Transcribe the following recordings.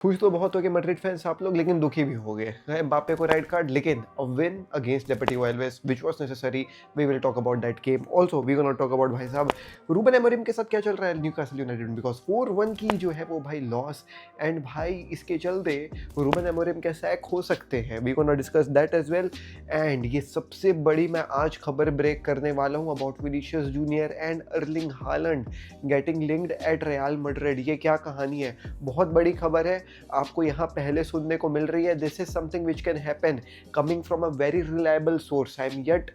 खुश तो बहुत हो गए मैड्रिड फैंस आप लोग, लेकिन दुखी भी हो गए। एम्बाप्पे को रेड कार्ड, लेकिन a win against Deportivo Alaves which was necessary. We will talk about that game. Also we gonna talk about भाई साहब रूबन अमोरिम के साथ क्या चल रहा है न्यूकासल यूनाइटेड में, बिकॉज़ 4-1 की जो है वो भाई लॉस, एंड भाई इसके चलते रूबन अमोरिम के सैक हो सकते हैं। We gonna discuss that as well. And ये सबसे बड़ी मैं आज खबर ब्रेक करने वाला हूँ about Vinicius Junior and Erling Haaland getting linked at Real Madrid. ये क्या कहानी है? बहुत बड़ी खबर है, आपको यहाँ पहले सुनने को मिल रही है। This is something which can happen coming from a very reliable source. I am yet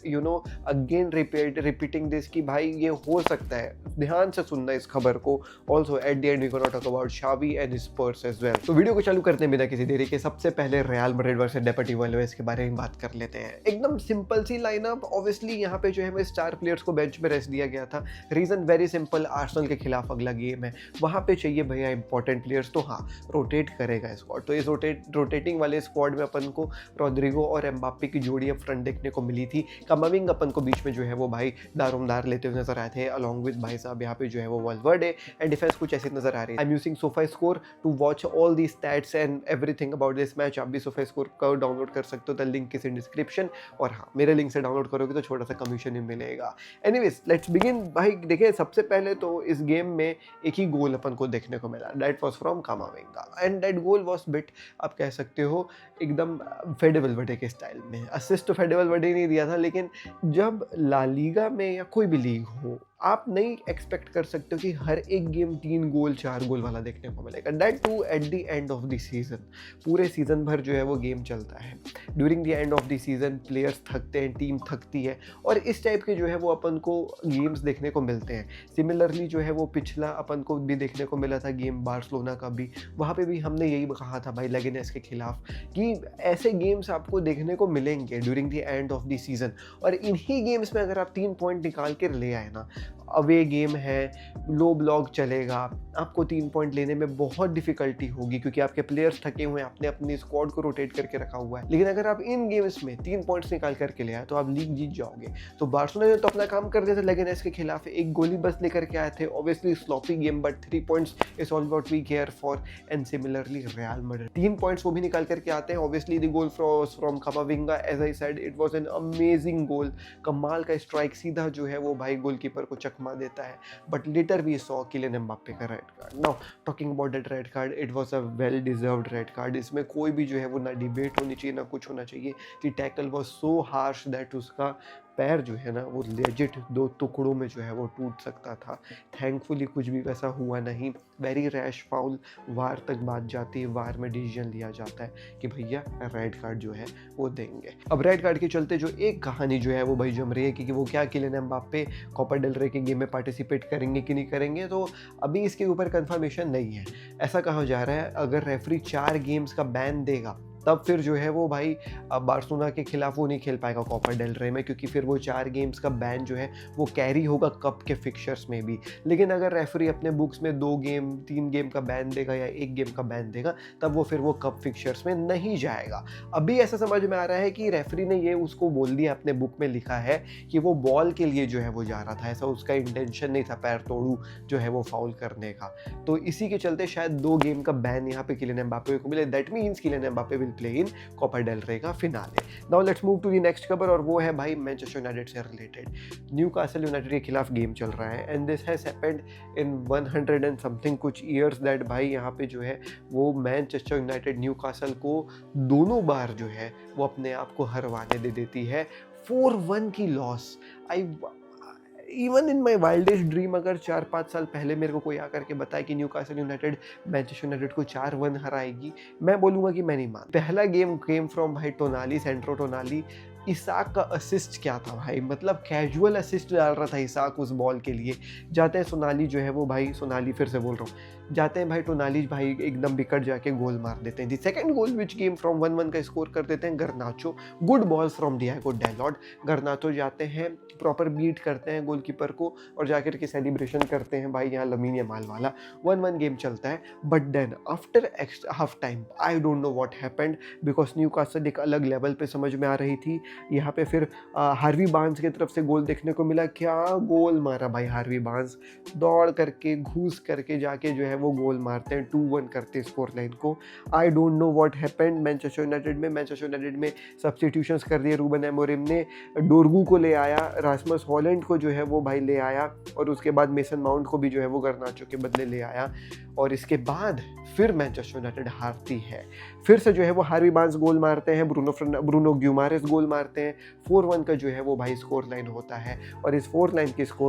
again repeating this कि भाई ये हो सकता है, ध्यान से सुनना इस खबर को। Also at the end we gonna talk about Xavi and Spurs as well. तो वीडियो को चालू करते हैं बिना किसी देरी के, सबसे पहले रियल मैड्रिड वर्सेस डेपोटिवो एल्वेस के बारे में बात कर लेते हैं। एकदम सिंपल सी लाइनअप। ऑब्वियसली यहाँ पे जो है स्टार प्लेयर्स को बेंच में रेस्ट दिया गया था। रीजन वेरी सिंपल, आर्सेनल के खिलाफ अगला गेम है, वहां पे चाहिए भैया इंपॉर्टेंट प्लेयर्स। तो हाँ, रोटेट करेगा स्क्वाड। तो इस रोटेटिंग वाले स्क्वाड में अपन को रॉड्रिगो और एम्बाप्पे की जोड़ी अब फ्रंट देखने को मिली थी। कमाविंग अपन को बीच में जो है वो भाई दारोमदार लेते हुए नजर आए थे, अलॉन्ग विद भाई साहब यहाँ पे जो है वो वल्वर्डे। एंड डिफेंस कुछ ऐसी नजर आ रही है। I am using Sofascore to watch all the stats and everything about this match. आप भी सोफा स्कोर का डाउनलोड कर सकते हो, the link is in description. और हाँ, मेरे लिंक से डाउनलोड करोगे तो छोटा सा कमीशन भी मिलेगा। Anyways let's begin. भाई देखिए, सबसे पहले तो इस गेम में एक ही गोल अपन को देखने को मिला, that was from कामाविंगा। And that goal was bit, आप कह सकते हो एकदम फेडे वल्वर्डे के स्टाइल में। असिस्ट तो फेडे वल्वर्डे नहीं दिया था, लेकिन जब ला लीगा में या कोई भी लीग हो, आप नहीं एक्सपेक्ट कर सकते हो कि हर एक गेम 3 गोल 4 गोल वाला देखने को मिलेगा, that too at the end of the season. पूरे सीजन भर जो है वो गेम चलता है। During the end of the season players थकते हैं, टीम थकती है, और इस टाइप के जो है वो अपन को गेम्स देखने को मिलते हैं। सिमिलरली जो है वो पिछला अपन को भी देखने को मिला था गेम बार्सिलोना का भी, वहाँ पे भी हमने यही कहा था भाई लेगेनेस के खिलाफ कि ऐसे गेम्स आपको देखने को मिलेंगे during the end of the season. और इन्हीं गेम्स में अगर आप 3 पॉइंट निकाल कर ले आए ना, अवे गेम है, लो ब्लॉक चलेगा, आपको 3 पॉइंट लेने में बहुत डिफिकल्टी होगी क्योंकि आपके प्लेयर्स थके हुए हैं, आपने अपनी स्क्वाड को रोटेट करके रखा हुआ है। लेकिन अगर आप इन गेम्स में 3 पॉइंट्स निकाल करके ले आए तो आप लीग जीत जाओगे। तो बार्सिलोना ने तो अपना काम कर दिया था लेगेनेस के खिलाफ, एक गोली बस लेकर के आए थे। Obviously sloppy game, but 3 points is all what we care for. And similarly Real Madrid 3 points वो भी निकाल करके आते हैं। Obviously the goal from Camavinga, as I said it was an amazing goal. कमाल का स्ट्राइक, सीधा जो है वो भाई गोलकीपर को चकमा देता है। But later we saw Kylian Mbappe का red card. Now talking about that red card, it was a well deserved red card. इसमें कोई भी जो है वो ना डिबेट होनी चाहिए ना कुछ होना चाहिए। The tackle was so harsh that उसका पैर जो है ना वो लेजिट 2 टुकड़ों में जो है वो टूट सकता था। थैंकफुली कुछ भी वैसा हुआ नहीं। वेरी रैश फाउल, वार तक बात जाती है, वार में डिसीजन लिया जाता है कि भैया रेड कार्ड जो है वो देंगे। अब रेड कार्ड के चलते जो एक कहानी जो है वो भाई जम रही है कि वो क्या किलियन एम्बाप्पे कोपा डेल रे के गेम में पार्टिसिपेट करेंगे कि नहीं करेंगे, तो अभी इसके ऊपर कंफर्मेशन नहीं है। ऐसा कहा जा रहा है अगर रेफरी 4 गेम्स का बैन देगा तब फिर जो है वो भाई बार्सिलोना के खिलाफ वो नहीं खेल पाएगा कोपा डेल रे में, क्योंकि फिर वो 4 गेम्स का बैन जो है वो कैरी होगा कप के फिक्चर्स में भी। लेकिन अगर रेफरी अपने बुक्स में 2 गेम 3 गेम का बैन देगा या 1 गेम का बैन देगा, तब वो फिर वो कप फिक्चर्स में नहीं जाएगा। अभी ऐसा समझ में आ रहा है कि रेफरी ने ये उसको बोल दिया, अपने बुक में लिखा है कि वो बॉल के लिए जो है वो जा रहा था, ऐसा उसका इंटेंशन नहीं था पैर तोड़ू जो है वो फाउल करने का। तो इसी के चलते शायद 2 गेम का बैन यहाँ पे किलियन एम्बाप्पे को मिले। That means Kylian Mbappe will play in Copa del Rey का finale. Now let's move to the next खबर, और वो है भाई मैनचेस्टर यूनाइटेड से रिलेटेड। न्यूकासल यूनाइटेड के खिलाफ गेम चल रहा है, and this has happened in 100 and something कुछ ईयर्स दैट भाई यहाँ पे जो है वो मैनचेस्टर यूनाइटेड न्यूकासल को दोनों बार जो है वो अपने आप को हरवाने दे देती है। 4-1 की loss. Even in my wildest dream अगर 4-5 साल पहले मेरे को कोई आकर के बताए कि न्यूकासल यूनाइटेड मैनचेस्टर यूनाइटेड को 4-1 हराएगी, मैं बोलूँगा कि मैं नहीं मान। पहला गेम केम फ्रॉम भाई टोनाली, सेंट्रो टोनाली। इसाक का असिस्ट क्या था भाई, मतलब कैजुअल असिस्ट डाल रहा था इसाक उस बॉल के लिए। जाते हैं सोनाली जो है वो भाई, सोनाली फिर से बोल रहा हूँ, जाते हैं भाई टोनाली भाई एकदम बिकट जाके गोल मार देते हैं। The second goal which game from 1-1 का स्कोर कर देते हैं Garnacho. Good ball from Diogo Dalot. Garnacho जाते हैं, प्रॉपर बीट करते हैं गोलकीपर को और जाकर के सेलिब्रेशन करते हैं भाई यहाँ लमीन यमाल वाला। 1-1 गेम चलता है। But then after half time I don't know what happened, because Newcastle एक अलग लेवल पे समझ में आ रही थी। यहाँ पे फिर हार्वी बार्न्स की तरफ से गोल देखने को मिला। क्या गोल मारा भाई हार्वी बार्न्स, दौड़ करके घूस करके जाके जो है है वो गोल मारते हैं, 2-1 करते हैं स्कोर लाइन को। आई don't know what happened Manchester United में सब्स्टिट्यूशंस कर दिए रूबन एमोरिम ने। डोरगू को ले आया, रासमस हॉलैंड को जो है वो भाई ले आया, और उसके बाद मेसन माउंट को भी जो है वो गर्नाचो के बदले ले आया, और इसके बाद फिर मैनचेस्टर यूनाइटेड हारती है। फिर से जो है वो हार्वी बार्न्स गोल मारते हैं, ब्रूनो ग्यूमारेस गोल मारते हैं, 4-1 का जो है वो भाई स्कोर लाइन होता है। और इस स्कोर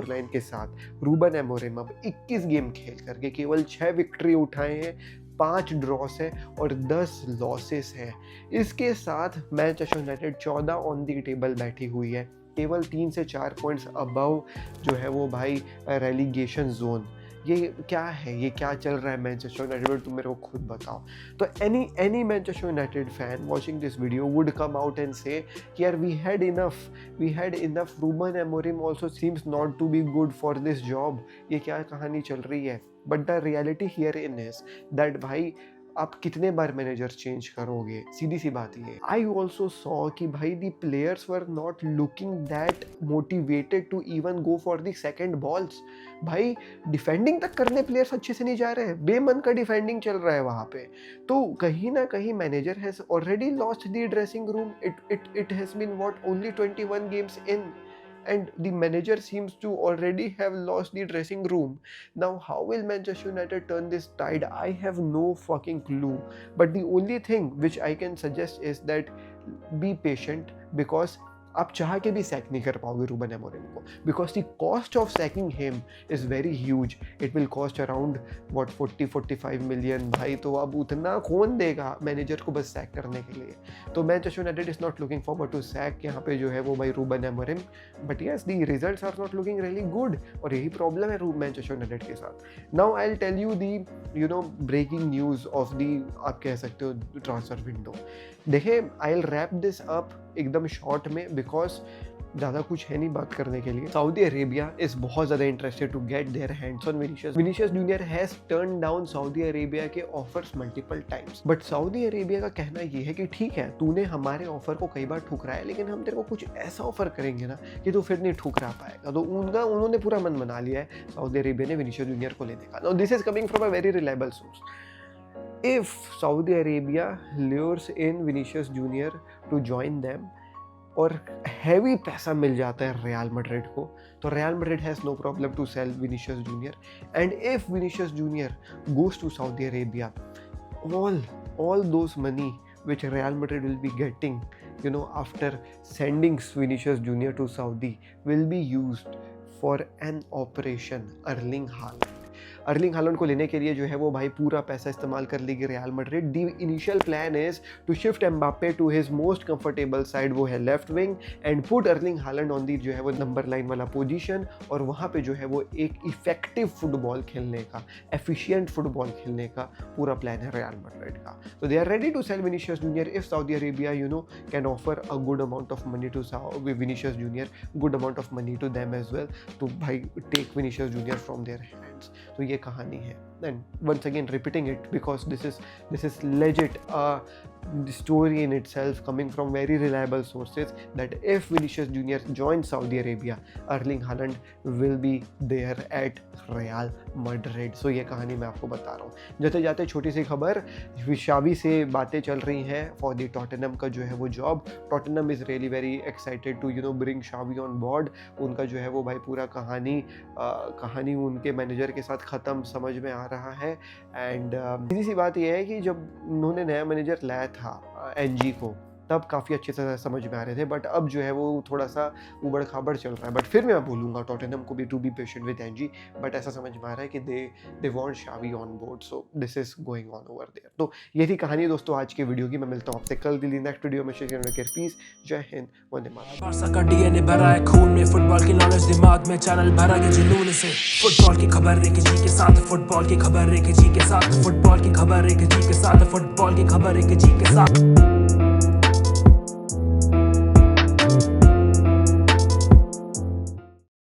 लाइन के साथ रूबन एमोरिम अब 21 गेम खेल करके केवल 6 विक्ट्री उठाए हैं, 5 ड्रॉस है और 10 लॉसेस है। इसके साथ Manchester United 14 on the table बैठी हुई है, केवल 3 से 4 पॉइंट्स अबव जो है वो भाई रेलीगेशन जोन। ये क्या है, ये क्या चल रहा है मैनचेस्टर यूनाइटेड में, तुम मेरे को खुद बताओ। तो any Manchester United fan watching this video would come out and say कि यार we had enough, Ruben Amorim also seems not to be good for this job. ये क्या कहानी चल रही है? But the reality here in is that भाई आप कितने बार मैनेजर चेंज करोगे, सीधी सी बात ये। आई ऑल्सो सॉ कि भाई the players were not looking that motivated to even go for the second balls. भाई डिफेंडिंग तक करने प्लेयर्स अच्छे से नहीं जा रहे हैं, बेमन का डिफेंडिंग चल रहा है वहाँ पे। तो कहीं ना कहीं manager has already lost the dressing room. It has been what only 21 games in, and the manager seems to already have lost the dressing room. Now how will Manchester United turn this tide? I have no fucking clue, but the only thing which I can suggest is that be patient, because आप चाह के भी sac नहीं कर पाओगे Ruben Amorim को, because the cost of sacking him is very huge. It will cost around what 40-45 million. भाई तो अब उतना कौन देगा मैनेजर को बस सैक करने के लिए? तो Manchester United is not looking forward to sack यहाँ पे जो है वो भाई Ruben Amorim, but yes the results are not looking really good, और यही प्रॉब्लम है मैनचेस्टर यूनाइटेड के साथ। Now I will tell you the breaking news of the, आप कह सकते हो, ट्रांसफर विंडो। देखिए I will wrap this up एकदम शॉर्ट में, बिकॉज ज़्यादा कुछ है नहीं बात करने के लिए। सऊदी अरेबिया इज बहुत ज़्यादा interested to get their hands on Vinicius Junior has turned down Saudi Arabia के offers multiple times. But Saudi Arabia का कहना ये है कि ठीक है, तूने हमारे ऑफर को कई बार ठुकराया, लेकिन हम तेरे को कुछ ऐसा ऑफर करेंगे ना कि तू फिर नहीं ठुकरा पाएगा। तो उन्होंने पूरा मन बना लिया है सऊदी अरेबिया ने विनीशियस जूनियर को लेने का। Now this is coming from a very reliable source. If Saudi Arabia lures in Vinicius Junior to join them, और हैवी पैसा मिल जाता है रियल मैड्रिड को, तो Real Madrid has no problem to sell Vinicius Junior. And if Vinicius Junior goes to Saudi Arabia, all those money which Real Madrid will be getting, after sending Vinicius Junior to Saudi, will be used for an operation Erling Haaland। Erling Haaland को लेने के लिए जो है वो भाई पूरा पैसा इस्तेमाल कर लेगी Real Madrid. The initial plan is to shift Mbappe to his most comfortable side, वो है left wing, and put Erling Haaland on the जो है वो नंबर लाइन वाला पोजीशन, और वहाँ पे जो है वो एक इफेक्टिव फुटबॉल खेलने का, एफिशिएंट फुटबॉल खेलने का पूरा प्लान है रियल मैड्रिड का। तो they are ready to sell Vinicius Junior if Saudi Arabia can offer a good amount of money to Vinicius Junior, good amount of money to them as well, तो भाई take Vinicius Junior from their hands. तो ये कहानी है। And once again repeating it because this is legit story in itself coming from very reliable sources that if Vinicius Junior joins Saudi Arabia, Erling Haaland will be there at Real Madrid। So ये कहानी मैं आपको बता रहा हूँ। जाते जाते छोटी सी खबर, शावी से बातें चल रही हैं फॉर द टॉटनहम का जो है वो job. Tottenham is really very excited to bring Xavi on board. उनका जो है वो भाई पूरा कहानी उनके मैनेजर के साथ ख़त्म समझ में आ रहा है। एंड सीधी सी बात यह है कि जब उन्होंने नया मैनेजर लाया था एनजी को, तब काफ़ी अच्छे से समझ में आ रहे थे, बट अब जो है वो थोड़ा सा उबड़ खाबड़ चल रहा है। बट फिर मैं बोलूँगा टॉटनहम को भी to be patient with Ange, but ऐसा समझ में आ रहा है कि they want Xavi on board, so this is going on over there. तो ये थी कहानी दोस्तों आज की वीडियो की। मैं मिलता हूँ आपसे कल दिल्ली नेक्स्ट वीडियो में। पीस, जय हिंद, वंदे मातरम। बारसा का डीएनए भरा है खून में, फुटबॉल की नॉलेज दिमाग में, चैनल भरा के जुनून से। फुटबॉल की खबर एक जी के साथ, फुटबॉल की खबर एक जी के साथ, फुटबॉल की खबर एक जी के साथ, फुटबॉल की खबर एक जी के साथ।